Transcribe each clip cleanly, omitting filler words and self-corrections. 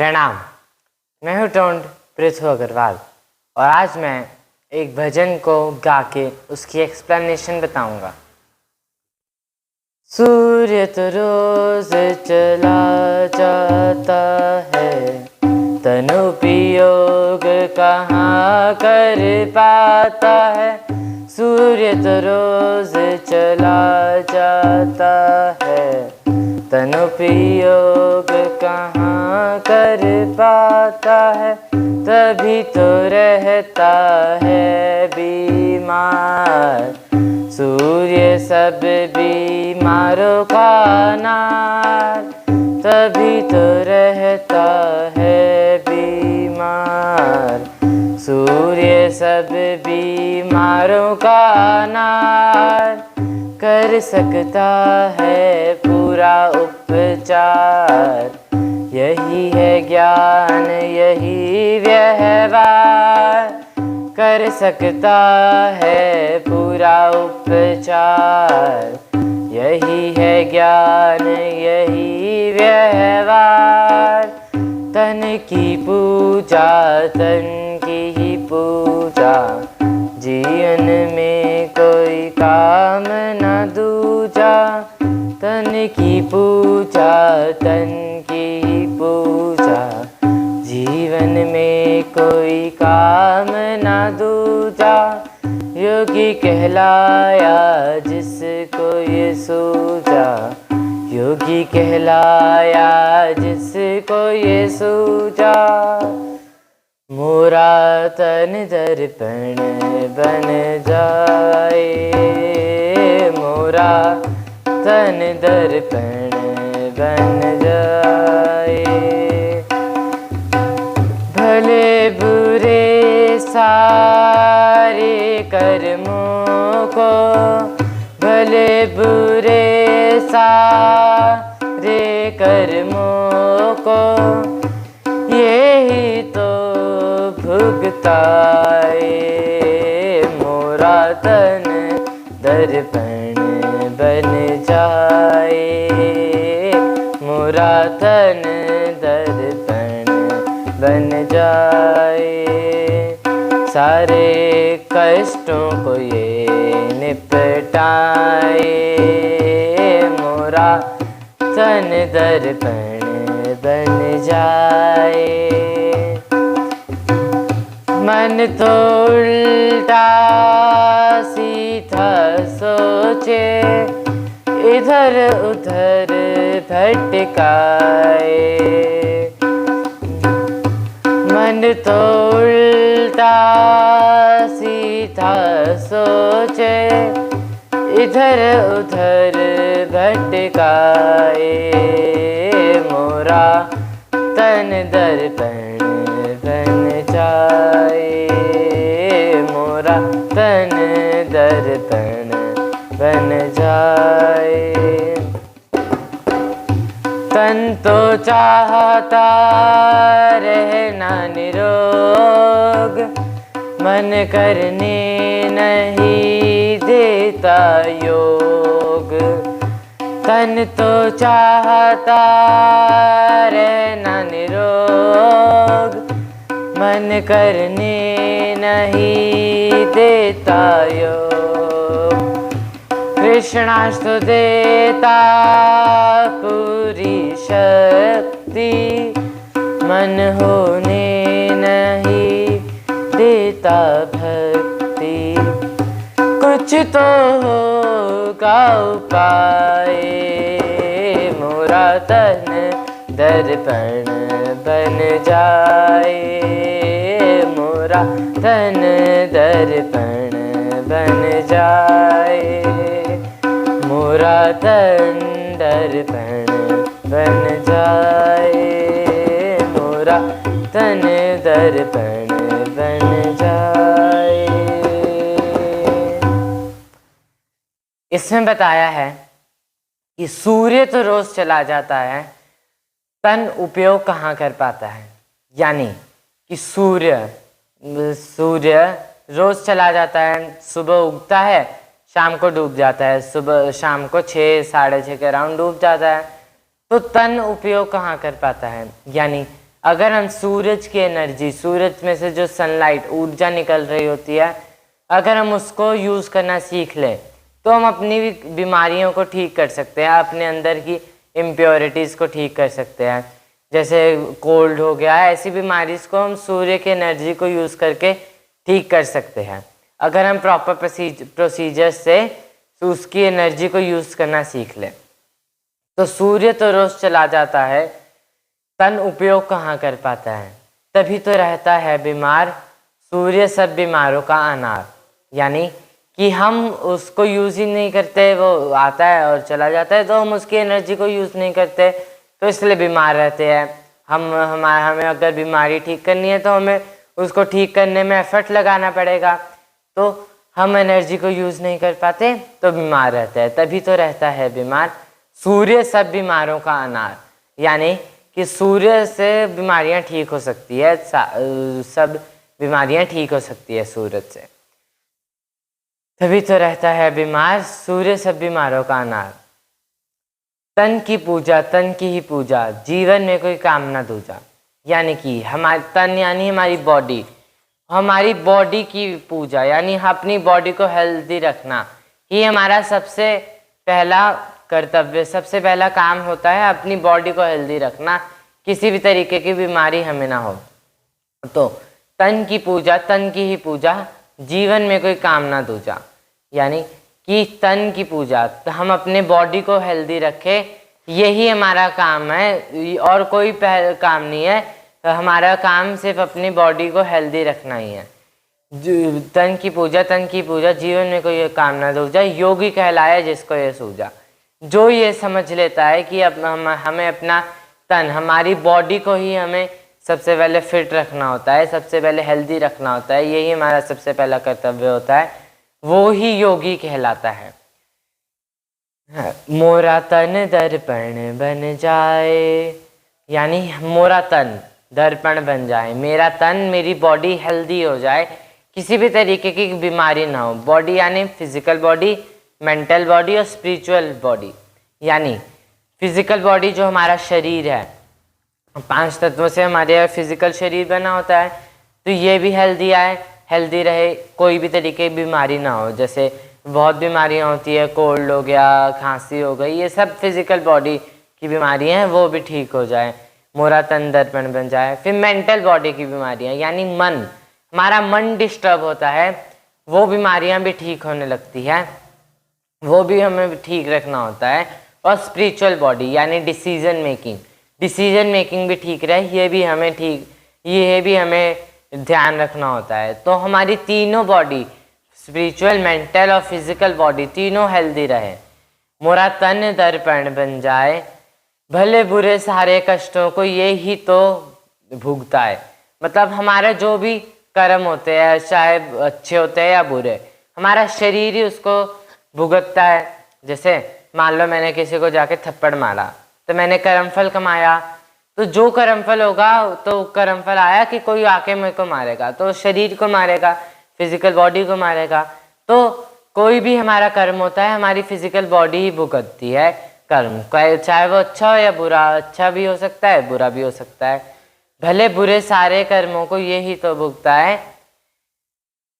प्रणाम, मैं हूँ टोंड पृथ्वी अग्रवाल और आज मैं एक भजन को गा के उसकी एक्सप्लेनेशन बताऊंगा। सूर्य तो रोज चला जाता है, तनुपयोग कहाँ कर पाता है। सूर्य तो रोज चला जाता है, तनुपयोग कहाँ कर पाता है। तभी तो रहता है बीमार सूर्य सब बीमारों का नार। तभी तो रहता है बीमार सूर्य सब बीमारों का नार। कर सकता है पूरा उपचार, यही है ज्ञान यही व्यवहार। कर सकता है पूरा उपचार, यही है ज्ञान यही व्यवहार। तन की पूजा तन की ही पूजा, जीवन में कोई काम न दूजा। तन की पूजा तन की ही पूजा, जीवन में कोई काम न दूजा। योगी कहलाया जिसको ये सूझा, योगी कहलाया जिसको ये सूझा। मोरा तन दर्पण बन जाए, मोरा तन दर्पण बन जाए। भले बुरे सारे कर्मों को, भले बुरे सारे कर्मों को, यही तो भुगताए। मोरा तन दर्पण बन जाए, मोरा तन दर्पण बन जाए। सारे कष्टों को ये निपटाए, मोरा तन दर्पण बन जाए। मन तो उल्टा सीधा सोचे, इधर उधर भटकाए। मन तो उल्टा सीधा सोचे, इधर उधर भटकाए। मोरा तन दर्पण बन जाए, मोरा तन दर्पण बन जाए। तन तो चाहता रहना निरोग, मन करने नहीं देता योग। तन तो चाहता रहना निरोग, मन करने नहीं देता योग। कृष्णास्तु देता पूरी शक्ति, मन होने नहीं देता भक्ति। कुछ तो होगा उपाय, मोरा तन दर्पण बन जाए। मोरा तन दर्पण बन जाए, मोरा तन दर्पण बन जाए। मोरा तन दर्पण बन जाए। इसमें बताया है कि सूर्य तो रोज चला जाता है, तन उपयोग कहाँ कर पाता है। यानी कि सूर्य रोज चला जाता है, सुबह उगता है शाम को डूब जाता है, सुबह शाम को 6 साढ़े 6 के अराउंड डूब जाता है। तो तन उपयोग कहाँ कर पाता है, यानी अगर हम सूरज की एनर्जी, सूरज में से जो सनलाइट ऊर्जा निकल रही होती है, अगर हम उसको यूज़ करना सीख लें तो हम अपनी बीमारियों को ठीक कर सकते हैं, अपने अंदर की इम्प्योरिटीज़ को ठीक कर सकते हैं। जैसे कोल्ड हो गया, ऐसी बीमारी को हम सूर्य की एनर्जी को यूज़ करके ठीक कर सकते हैं अगर हम प्रॉपर प्रोसीजर से उसकी एनर्जी को यूज़ करना सीख लें। तो सूर्य तो रोज़ चला जाता है, तन उपयोग कहाँ कर पाता है, तभी तो रहता है बीमार सूर्य सब बीमारों का अनार। यानी कि हम उसको यूज़ ही नहीं करते, वो आता है और चला जाता है, तो हम उसकी एनर्जी को यूज़ नहीं करते, तो इसलिए बीमार रहते हैं। हमें अगर बीमारी ठीक करनी है तो हमें उसको ठीक करने में एफर्ट लगाना पड़ेगा, तो हम एनर्जी को यूज़ नहीं कर पाते तो बीमार रहते हैं, तभी तो रहता है बीमार सूर्य सब बीमारों का अनार। यानी कि सूर्य से बीमारियां ठीक हो सकती है, सब बीमारियां ठीक हो सकती है सूरज से, तभी तो रहता है बीमार सूर्य सब बीमारों का अनार। तन की पूजा तन की ही पूजा, जीवन में कोई काम ना दूजा। यानी कि हमारी तन यानी हमारी बॉडी की पूजा, यानी अपनी बॉडी को हेल्दी रखना ही हमारा सबसे पहला कर्तव्य, सबसे पहला काम होता है, अपनी बॉडी को हेल्दी रखना, किसी भी तरीके की बीमारी हमें ना हो। तो तन की पूजा तन की ही पूजा, जीवन में कोई काम ना दूजा। यानी कि तन की पूजा, तो हम अपने बॉडी को हेल्दी रखें, यही हमारा काम है और कोई काम नहीं है। तो हमारा काम सिर्फ अपनी बॉडी को हेल्दी रखना ही है। तन की पूजा जीवन में कोई काम ना दूजा, योगी कहलाया जिसको ये सूझा। जो ये समझ लेता है कि अब हमें अपना तन, हमारी बॉडी को ही हमें सबसे पहले फिट रखना होता है, सबसे पहले हेल्दी रखना होता है, यही हमारा सबसे पहला कर्तव्य होता है, वो ही योगी कहलाता है। मोरा तन दर्पण बन जाए, यानी मोरा तन दर्पण बन जाए, मेरा तन, मेरी बॉडी हेल्दी हो जाए, किसी भी तरीके की बीमारी ना हो। बॉडी यानी फिजिकल बॉडी, मेंटल बॉडी और स्पिरिचुअल बॉडी। यानी फिजिकल बॉडी जो हमारा शरीर है, 5 तत्वों से हमारे फिजिकल शरीर बना होता है, तो ये भी हेल्दी रहे, कोई भी तरीके की बीमारी ना हो। जैसे बहुत बीमारियां होती है, कोल्ड हो गया, खांसी हो गई, ये सब फिजिकल बॉडी की बीमारियां हैं, वो भी ठीक हो जाए, मोरा तन दर्पण बन जाए। फिर मेंटल बॉडी की बीमारियां, यानी मन, हमारा मन डिस्टर्ब होता है, वो बीमारियां भी ठीक होने लगती है, वो भी हमें ठीक रखना होता है। और स्पिरिचुअल बॉडी यानी डिसीजन मेकिंग भी ठीक रहे, ये भी हमें ध्यान रखना होता है। तो हमारी तीनों बॉडी, स्पिरिचुअल, मेंटल और फिजिकल बॉडी, तीनों हेल्दी रहे। मोरा तन दर्पण बन जाए, भले बुरे सारे कष्टों को ये ही तो भुगता है। मतलब हमारे जो भी कर्म होते हैं, चाहे अच्छे होते हैं या बुरे, हमारा शरीर ही उसको भुगतता है। जैसे मान लो मैंने किसी को जाके थप्पड़ मारा, तो मैंने कर्मफल कमाया, तो जो कर्मफल होगा, तो कर्मफल आया कि कोई आके मेरे को मारेगा, तो शरीर को मारेगा, फिजिकल बॉडी को मारेगा। तो कोई भी हमारा कर्म होता है, हमारी फिजिकल बॉडी ही भुगतती है कर्म, चाहे वो अच्छा हो या बुरा, अच्छा भी हो सकता है, बुरा भी हो सकता है। भले बुरे सारे कर्मों को ये ही तो भुगता है,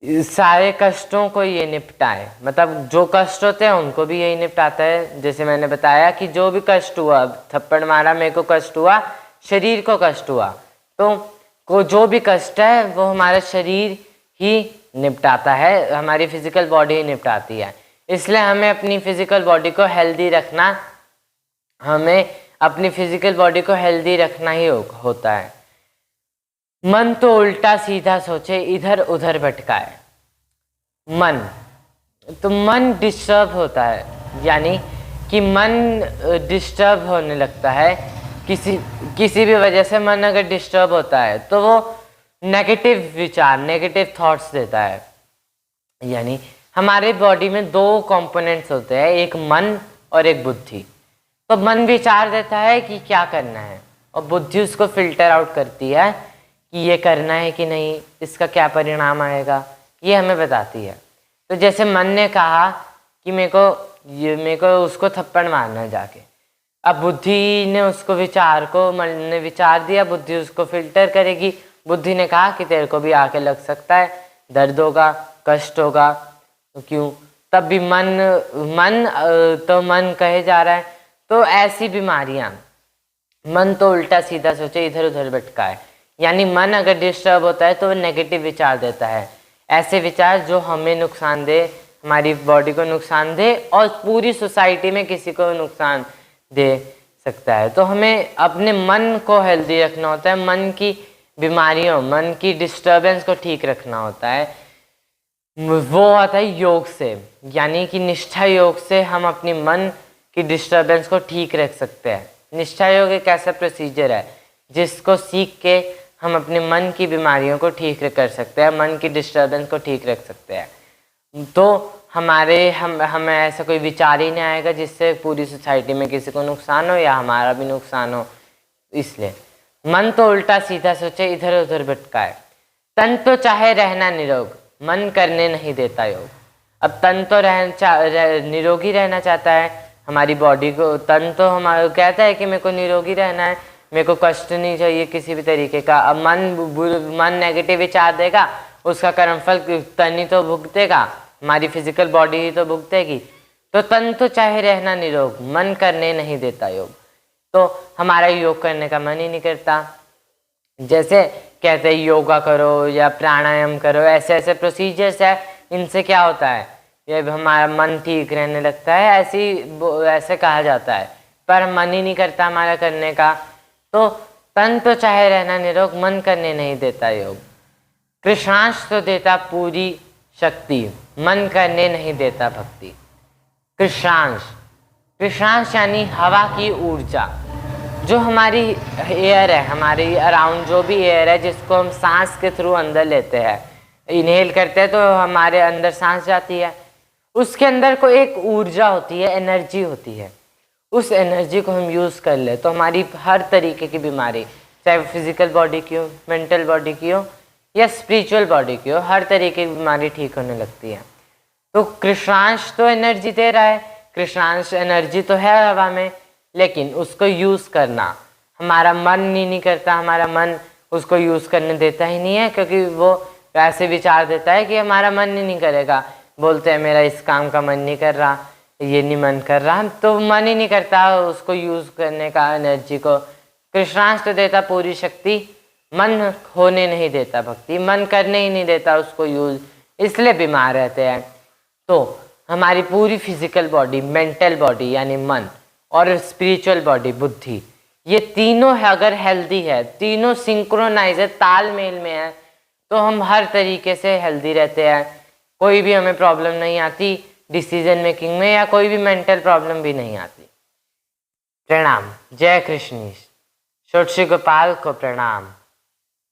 सारे कष्टों को ये निपटाए। मतलब जो कष्ट होते हैं उनको भी यही निपटाता है। जैसे मैंने बताया कि जो भी कष्ट हुआ, थप्पड़ मारा, मेरे को कष्ट हुआ, शरीर को कष्ट हुआ, तो जो भी कष्ट है वो हमारा शरीर ही निपटाता है, हमारी फिजिकल बॉडी ही निपटाती है। इसलिए हमें अपनी फिजिकल बॉडी को हेल्दी रखना, ही होता है। मन तो उल्टा सीधा सोचे, इधर उधर भटकाए। मन डिस्टर्ब होता है, यानी कि मन डिस्टर्ब होने लगता है, किसी भी वजह से मन अगर डिस्टर्ब होता है तो वो नेगेटिव विचार, नेगेटिव थॉट्स देता है। यानी हमारे बॉडी में 2 कंपोनेंट्स होते हैं, एक मन और एक बुद्धि। तो मन विचार देता है कि क्या करना है, और बुद्धि उसको फिल्टर आउट करती है कि ये करना है कि नहीं, इसका क्या परिणाम आएगा, ये हमें बताती है। तो जैसे मन ने कहा कि मेरे को उसको थप्पड़ मारना है जाके, अब बुद्धि ने उसको विचार को, मन ने विचार दिया, बुद्धि उसको फिल्टर करेगी। बुद्धि ने कहा कि तेरे को भी आके लग सकता है, दर्द होगा, कष्ट होगा, तो क्यों, तब भी मन कहे जा रहा है। तो ऐसी बीमारियां, मन तो उल्टा सीधा सोचे, इधर उधर भटका है, यानी मन अगर डिस्टर्ब होता है तो वो नेगेटिव विचार देता है, ऐसे विचार जो हमें नुकसान दे, हमारी बॉडी को नुकसान दे और पूरी सोसाइटी में किसी को नुकसान दे सकता है। तो हमें अपने मन को हेल्दी रखना होता है, मन की बीमारियों, मन की डिस्टर्बेंस को ठीक रखना होता है। वो आता है योग से, यानी कि निष्ठा योग से हम अपनी मन की डिस्टर्बेंस को ठीक रख सकते हैं। निष्ठा योग एक ऐसा प्रोसीजर है जिसको सीख के हम अपने मन की बीमारियों को ठीक कर सकते हैं, मन की डिस्टर्बेंस को ठीक रख सकते हैं। तो हमें ऐसा कोई विचार ही नहीं आएगा जिससे पूरी सोसाइटी में किसी को नुकसान हो या हमारा भी नुकसान हो। इसलिए मन तो उल्टा सीधा सोचे, इधर उधर भटकाए। तन तो चाहे रहना निरोग, मन करने नहीं देता योग। अब तन तो निरोगी रहना चाहता है, हमारी बॉडी को, तन तो हमारा कहता है कि मेरे को निरोगी रहना है, मेरे को कष्ट नहीं चाहिए किसी भी तरीके का। अब मन नेगेटिव विचार देगा, उसका कर्मफल तन ही तो भुगतेगा, हमारी फिजिकल बॉडी ही तो भुगतेगी। तो तन तो चाहे रहना निरोग, मन करने नहीं देता योग। तो हमारा योग करने का मन ही नहीं करता। जैसे कहते हैं योगा करो या प्राणायाम करो, ऐसे ऐसे प्रोसीजर्स है, इनसे क्या होता है, ये हमारा मन ठीक रहने लगता है, ऐसे कहा जाता है, पर मन ही नहीं करता हमारा करने का। तो तन तो चाहे रहना निरोग, मन करने नहीं देता योग। कृष्णांश तो देता पूरी शक्ति, मन करने नहीं देता भक्ति। कृष्णांश यानी हवा की ऊर्जा, जो हमारी एयर है, हमारी अराउंड जो भी एयर है जिसको हम सांस के थ्रू अंदर लेते हैं, इनहेल करते हैं तो हमारे अंदर सांस जाती है, उसके अंदर को एक ऊर्जा होती है, एनर्जी होती है। उस एनर्जी को हम यूज़ कर ले तो हमारी हर तरीके की बीमारी, चाहे फिजिकल बॉडी की हो, मेंटल बॉडी की हो या स्पिरिचुअल बॉडी की हो, हर तरीके की बीमारी ठीक होने लगती है। तो कृष्णांश तो एनर्जी दे रहा है, कृष्णांश एनर्जी तो है हवा में, लेकिन उसको यूज़ करना हमारा मन ही नहीं करता, हमारा मन उसको यूज़ करने देता ही नहीं है, क्योंकि वो ऐसे विचार देता है कि हमारा मन ही नहीं करेगा। बोलते हैं मेरा इस काम का मन नहीं कर रहा, ये नहीं मन कर रहा, तो मन ही नहीं करता उसको यूज़ करने का, एनर्जी को। कृष्णांश तो देता पूरी शक्ति, मन होने नहीं देता भक्ति, मन करने ही नहीं देता उसको यूज़, इसलिए बीमार रहते हैं। तो हमारी पूरी फिजिकल बॉडी, मेंटल बॉडी यानी मन, और स्पिरिचुअल बॉडी बुद्धि, ये तीनों है अगर हेल्दी है, तीनों सिंक्रोनाइज है, तालमेल में है, तो हम हर तरीके से हेल्दी रहते हैं। कोई भी हमें प्रॉब्लम नहीं आती डिसीजन मेकिंग में, या कोई भी मेंटल प्रॉब्लम भी नहीं आती। प्रणाम। जय कृष्णेश। छोटे गोपाल को प्रणाम।